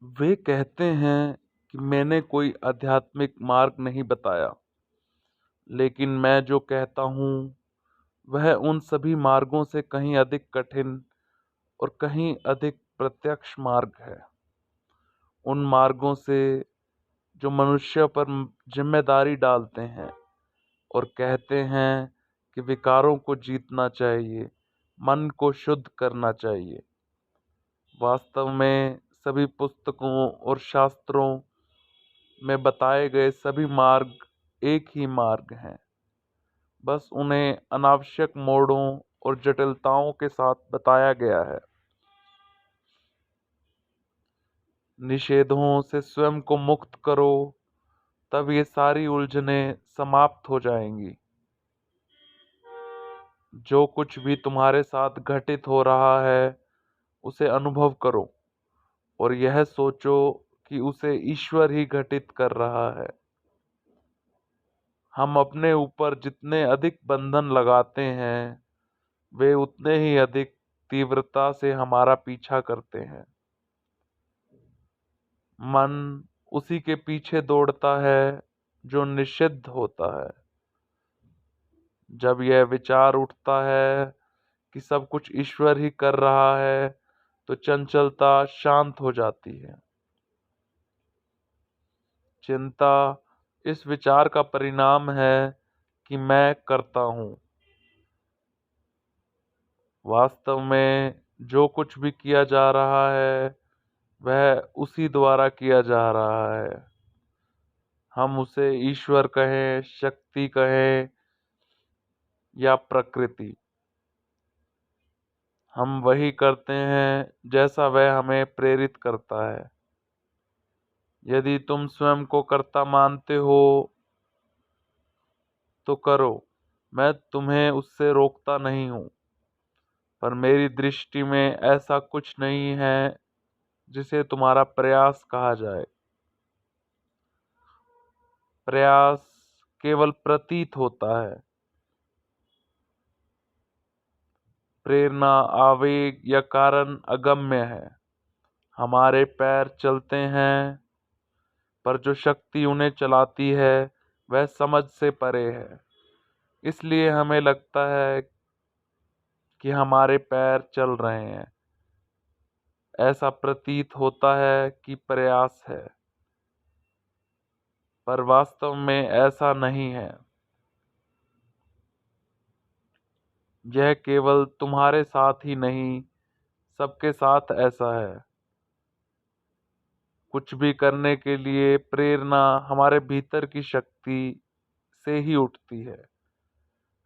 वे कहते हैं कि मैंने कोई आध्यात्मिक मार्ग नहीं बताया, लेकिन मैं जो कहता हूँ वह उन सभी मार्गों से कहीं अधिक कठिन और कहीं अधिक प्रत्यक्ष मार्ग है। उन मार्गों से जो मनुष्य पर जिम्मेदारी डालते हैं और कहते हैं कि विकारों को जीतना चाहिए, मन को शुद्ध करना चाहिए। वास्तव में सभी पुस्तकों और शास्त्रों में बताए गए सभी मार्ग एक ही मार्ग हैं, बस उन्हें अनावश्यक मोड़ों और जटिलताओं के साथ बताया गया है। निषेधों से स्वयं को मुक्त करो, तब ये सारी उलझनें समाप्त हो जाएंगी। जो कुछ भी तुम्हारे साथ घटित हो रहा है उसे अनुभव करो और यह सोचो कि उसे ईश्वर ही घटित कर रहा है। हम अपने ऊपर जितने अधिक बंधन लगाते हैं वे उतने ही अधिक तीव्रता से हमारा पीछा करते हैं। मन उसी के पीछे दौड़ता है जो निषिद्ध होता है। जब यह विचार उठता है कि सब कुछ ईश्वर ही कर रहा है तो चंचलता शांत हो जाती है। चिंता इस विचार का परिणाम है कि मैं करता हूँ। वास्तव में जो कुछ भी किया जा रहा है वह उसी द्वारा किया जा रहा है। हम उसे ईश्वर कहें, शक्ति कहें या प्रकृति, हम वही करते हैं जैसा वह हमें प्रेरित करता है। यदि तुम स्वयं को कर्ता मानते हो तो करो, मैं तुम्हें उससे रोकता नहीं हूँ। पर मेरी दृष्टि में ऐसा कुछ नहीं है जिसे तुम्हारा प्रयास कहा जाए। प्रयास केवल प्रतीत होता है। प्रेरणा, आवेग या कारण अगम्य है। हमारे पैर चलते हैं, पर जो शक्ति उन्हें चलाती है वह समझ से परे है। इसलिए हमें लगता है कि हमारे पैर चल रहे हैं। ऐसा प्रतीत होता है कि प्रयास है, पर वास्तव में ऐसा नहीं है। यह केवल तुम्हारे साथ ही नहीं, सबके साथ ऐसा है। कुछ भी करने के लिए प्रेरणा हमारे भीतर की शक्ति से ही उठती है।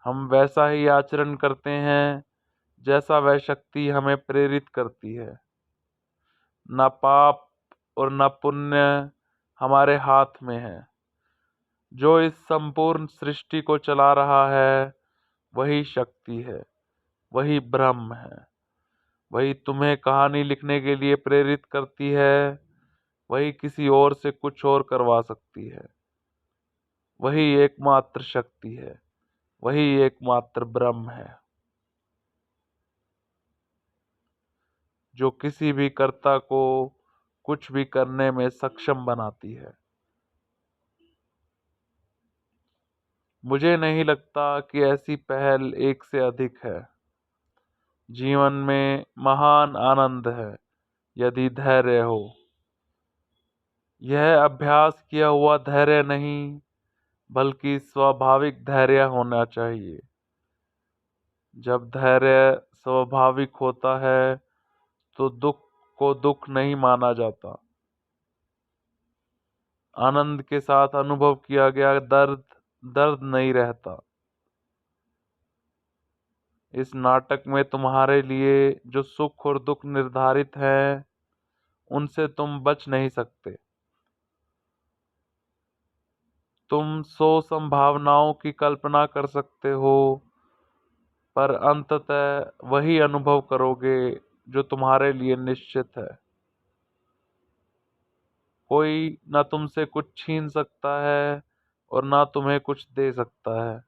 हम वैसा ही आचरण करते हैं जैसा वह शक्ति हमें प्रेरित करती है। न पाप और न पुण्य हमारे हाथ में है। जो इस संपूर्ण सृष्टि को चला रहा है वही शक्ति है, वही ब्रह्म है। वही तुम्हें कहानी लिखने के लिए प्रेरित करती है, वही किसी और से कुछ और करवा सकती है। वही एकमात्र शक्ति है, वही एकमात्र ब्रह्म है, जो किसी भी कर्ता को कुछ भी करने में सक्षम बनाती है। मुझे नहीं लगता कि ऐसी पहल एक से अधिक है। जीवन में महान आनंद है यदि धैर्य हो। यह अभ्यास किया हुआ धैर्य नहीं, बल्कि स्वाभाविक धैर्य होना चाहिए। जब धैर्य स्वाभाविक होता है तो दुख को दुख नहीं माना जाता। आनंद के साथ अनुभव किया गया दर्द दर्द नहीं रहता। इस नाटक में तुम्हारे लिए जो सुख और दुख निर्धारित है उनसे तुम बच नहीं सकते। तुम 100 संभावनाओं की कल्पना कर सकते हो, पर अंततः वही अनुभव करोगे जो तुम्हारे लिए निश्चित है। कोई ना तुमसे कुछ छीन सकता है और ना तुम्हें कुछ दे सकता है,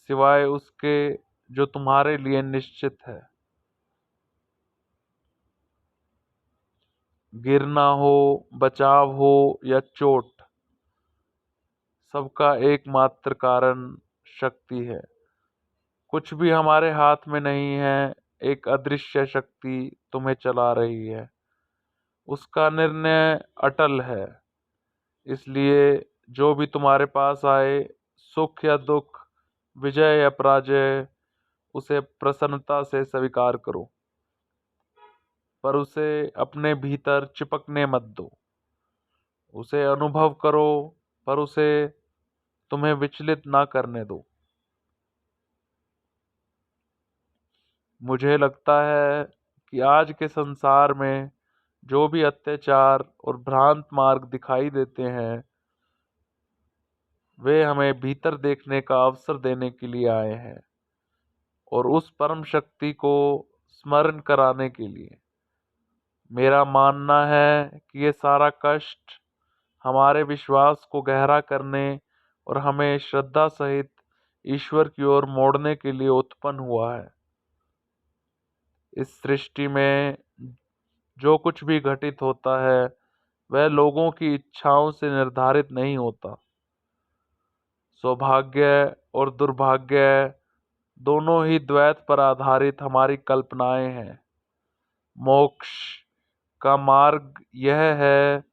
सिवाय उसके जो तुम्हारे लिए निश्चित है। गिरना हो, बचाव हो या चोट, सबका एकमात्र कारण शक्ति है। कुछ भी हमारे हाथ में नहीं है, एक अदृश्य शक्ति तुम्हें चला रही है। उसका निर्णय अटल है। इसलिए जो भी तुम्हारे पास आए, सुख या दुख, विजय या पराजय, उसे प्रसन्नता से स्वीकार करो, पर उसे अपने भीतर चिपकने मत दो। उसे अनुभव करो, पर उसे तुम्हें विचलित ना करने दो। मुझे लगता है कि आज के संसार में जो भी अत्याचार और भ्रांत मार्ग दिखाई देते हैं, वे हमें भीतर देखने का अवसर देने के लिए आए हैं और उस परम शक्ति को स्मरण कराने के लिए। मेरा मानना है कि ये सारा कष्ट हमारे विश्वास को गहरा करने और हमें श्रद्धा सहित ईश्वर की ओर मोड़ने के लिए उत्पन्न हुआ है। इस सृष्टि में जो कुछ भी घटित होता है, वह लोगों की इच्छाओं से निर्धारित नहीं होता। सौभाग्य और दुर्भाग्य दोनों ही द्वैत पर आधारित हमारी कल्पनाएं हैं। मोक्ष का मार्ग यह है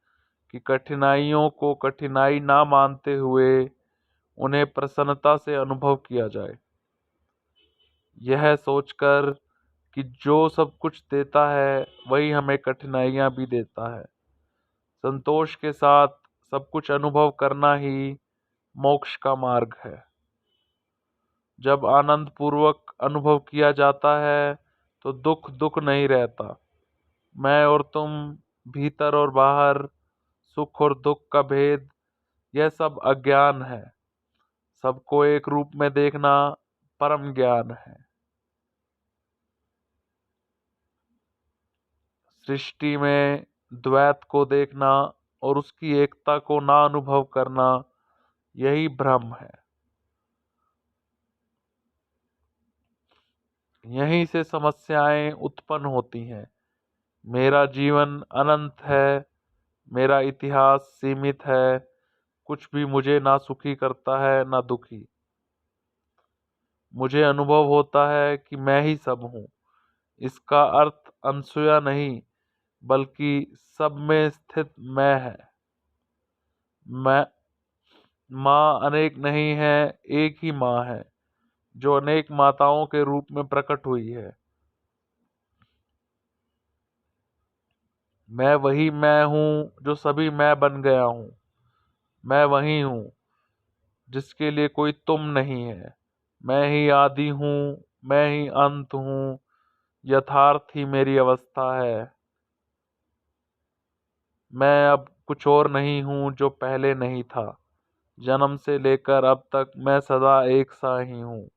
कि कठिनाइयों को कठिनाई ना मानते हुए उन्हें प्रसन्नता से अनुभव किया जाए। यह सोचकर कि जो सब कुछ देता है वही हमें कठिनाइयाँ भी देता है। संतोष के साथ सब कुछ अनुभव करना ही मोक्ष का मार्ग है। जब आनंद पूर्वक अनुभव किया जाता है तो दुख दुख नहीं रहता। मैं और तुम, भीतर और बाहर, सुख और दुख का भेद, यह सब अज्ञान है। सबको एक रूप में देखना परम ज्ञान है। सृष्टि में द्वैत को देखना और उसकी एकता को ना अनुभव करना, यही भ्रम है। यहीं से समस्याएं उत्पन्न होती हैं। मेरा जीवन अनंत है, मेरा इतिहास सीमित है, कुछ भी मुझे ना सुखी करता है ना दुखी। मुझे अनुभव होता है कि मैं ही सब हूँ। इसका अर्थ अनसूया नहीं, बल्कि सब में स्थित मैं है। मैं माँ अनेक नहीं है, एक ही माँ है, जो अनेक माताओं के रूप में प्रकट हुई है। मैं वही मैं हूँ जो सभी मैं बन गया हूँ। मैं वही हूँ जिसके लिए कोई तुम नहीं है। मैं ही आदि हूँ, मैं ही अंत हूँ, यथार्थ ही मेरी अवस्था है। मैं अब कुछ और नहीं हूँ जो पहले नहीं था। जन्म से लेकर अब तक मैं सदा एक सा ही हूँ।